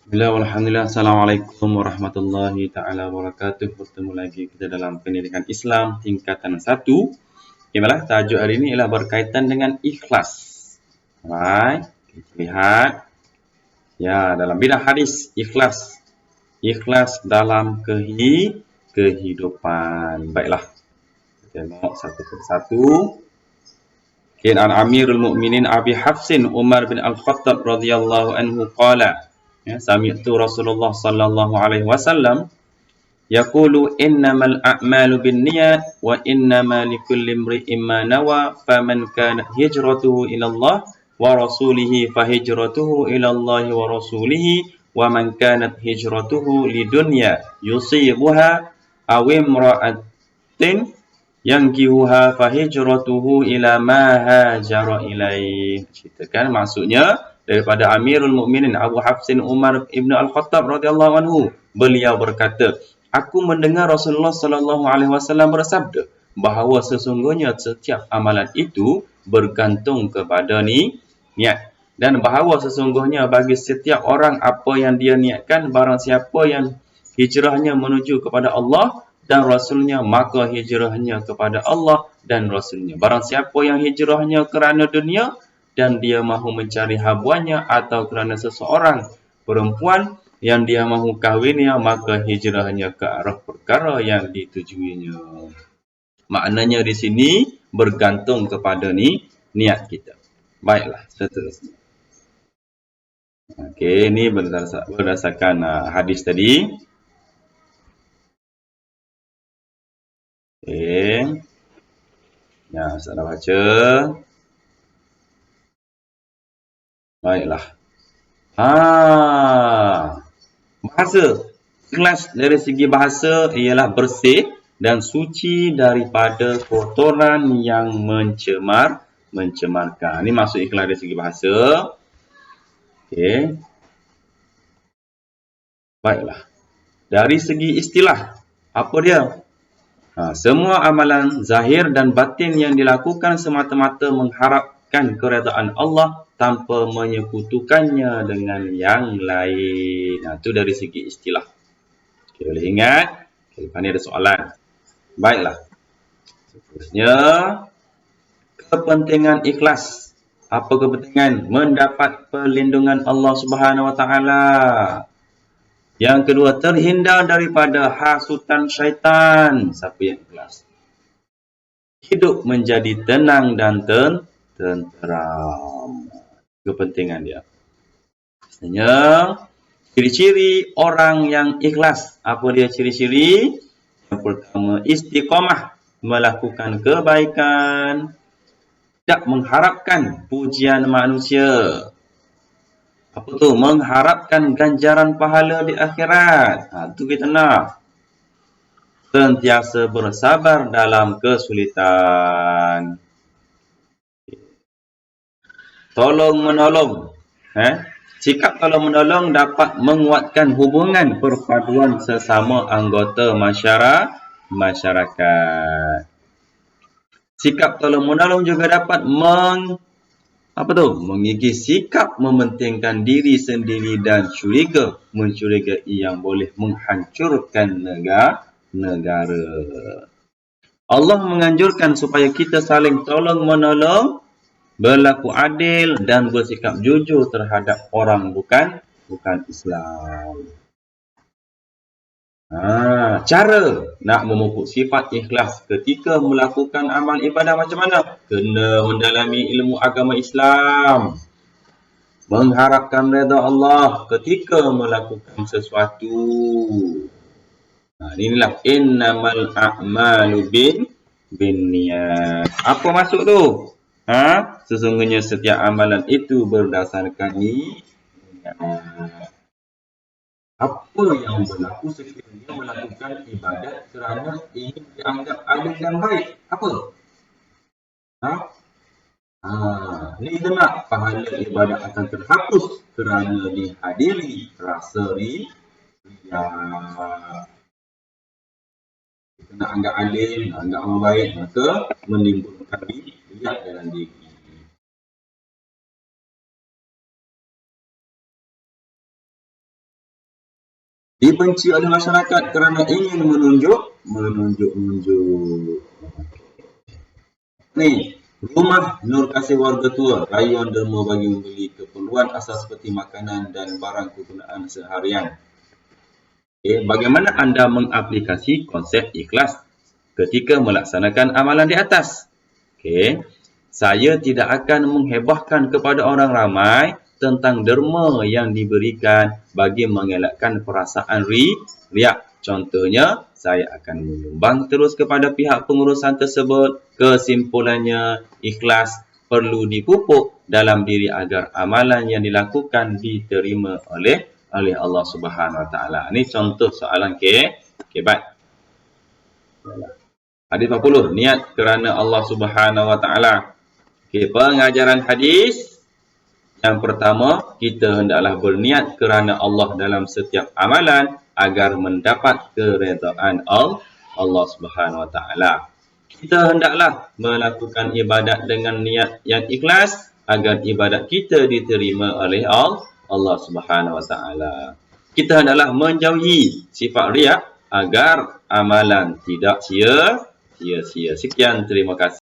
Bismillah, alhamdulillah, assalamualaikum warahmatullahi ta'ala wabarakatuh. Bertemu lagi kita dalam pendidikan Islam tingkatan 1. Baiklah, tajuk hari ini ialah berkaitan dengan ikhlas. Alright, kita lihat. Ya, dalam bidang hadis, ikhlas. Ikhlas dalam kehidupan. Baiklah, kita tengok satu persatu. An Amirul Mukminin Abi Hafsin Umar bin Al-Khattab radhiyallahu anhu qala, ya, sami'tu Rasulullah sallallahu alaihi wasallam yaqulu innamal a'malu binniyat wa innamal likulli imri'in ma nawa faman kanat hijratuhu ila Allah wa rasulihi fahijratuhu ila Allah wa rasulihi wa man kanat hijratuhu lidunya yusibuha aw imra'atin yankihuha fahijratuhu ila ma hajara ilaih. Ceritakan maksudnya daripada Amirul Mukminin Abu Hafsin Umar ibn Al-Khattab radhiyallahu anhu, beliau berkata, aku mendengar Rasulullah sallallahu alaihi wasallam bersabda bahawa sesungguhnya setiap amalan itu bergantung kepada niat, dan bahawa sesungguhnya bagi setiap orang apa yang dia niatkan, barang siapa yang hijrahnya menuju kepada Allah dan Rasulnya, maka hijrahnya kepada Allah dan Rasulnya. Barang siapa yang hijrahnya kerana dunia dan dia mahu mencari habuannya, atau kerana seseorang perempuan yang dia mahu kahwinnya, maka hijrahnya ke arah perkara yang ditujuinya. Maknanya di sini bergantung kepada niat kita. Baiklah, seterusnya. Okey, ini berdasarkan hadis tadi. Okey. Ya, saya baca. Baiklah. Bahasa. Ikhlas dari segi bahasa ialah bersih dan suci daripada kotoran yang mencemarkan. Ini maksud ikhlas dari segi bahasa. Okey. Baiklah. Dari segi istilah, apa dia? Semua amalan zahir dan batin yang dilakukan semata-mata mengharapkan keredaan Allah tanpa menyekutukannya dengan yang lain. Itu dari segi istilah. Okay, boleh ingat? Lepas ni ada soalan. Baiklah. Seterusnya, kepentingan ikhlas. Apa kepentingan? Mendapat perlindungan Allah Subhanahu Wa Taala. Yang kedua, terhindar daripada hasutan syaitan. Siapa yang ikhlas? Hidup menjadi tenang dan tenteram. Kepentingan dia. Maksudnya, ciri-ciri orang yang ikhlas. Apa dia ciri-ciri? Yang pertama, istiqamah. Melakukan kebaikan. Tak mengharapkan pujian manusia. Apa tu? Mengharapkan ganjaran pahala di akhirat. Itu kita nak. Sentiasa bersabar dalam kesulitan. Tolong-menolong. Sikap tolong-menolong dapat menguatkan hubungan perpaduan sesama anggota masyarakat. Sikap tolong-menolong juga dapat mengikis sikap mementingkan diri sendiri dan mencurigai yang boleh menghancurkan negara. Allah menganjurkan supaya kita saling tolong-menolong, berlaku adil dan bersikap jujur terhadap orang bukan Islam. Cara nak memupuk sifat ikhlas ketika melakukan amal ibadah macam mana? Kena mendalami ilmu agama Islam. Mengharapkan redha Allah ketika melakukan sesuatu. Inilah innamal a'malu binniyat. Apa maksud tu? Sesungguhnya setiap amalan itu berdasarkan niat. Apa yang berlaku sekiranya melakukan ibadat kerana ingin dianggap adil dan baik? Apa? Ni kita nak pahala ibadat akan terhapus kerana dihadiri rasa riya. Kita nak anggap adil, anggap orang baik, maka menimbulkan riya dalam diri. Dibenci oleh masyarakat kerana ingin menunjuk. Ni, rumah Nur Kasih Warga Tua, rayuan derma bagi membeli keperluan asas seperti makanan dan barang kegunaan seharian. Okay. Bagaimana anda mengaplikasi konsep ikhlas ketika melaksanakan amalan di atas? Okay. Saya tidak akan menghebahkan kepada orang ramai tentang derma yang diberikan bagi mengelakkan perasaan riak. Contohnya, saya akan menyumbang terus kepada pihak pengurusan tersebut. Kesimpulannya, ikhlas perlu dipupuk dalam diri agar amalan yang dilakukan diterima oleh Allah Subhanahu Wa Taala. Ini contoh soalan baik. Hadis 40, niat kerana Allah Subhanahu Wa Taala. Pengajaran hadis yang pertama, kita hendaklah berniat kerana Allah dalam setiap amalan agar mendapat keredaan Allah Subhanahu Wa Taala. Kita hendaklah melakukan ibadat dengan niat yang ikhlas agar ibadat kita diterima oleh Allah Subhanahu Wa Taala. Kita hendaklah menjauhi sifat riak agar amalan tidak sia-sia. Sekian, terima kasih.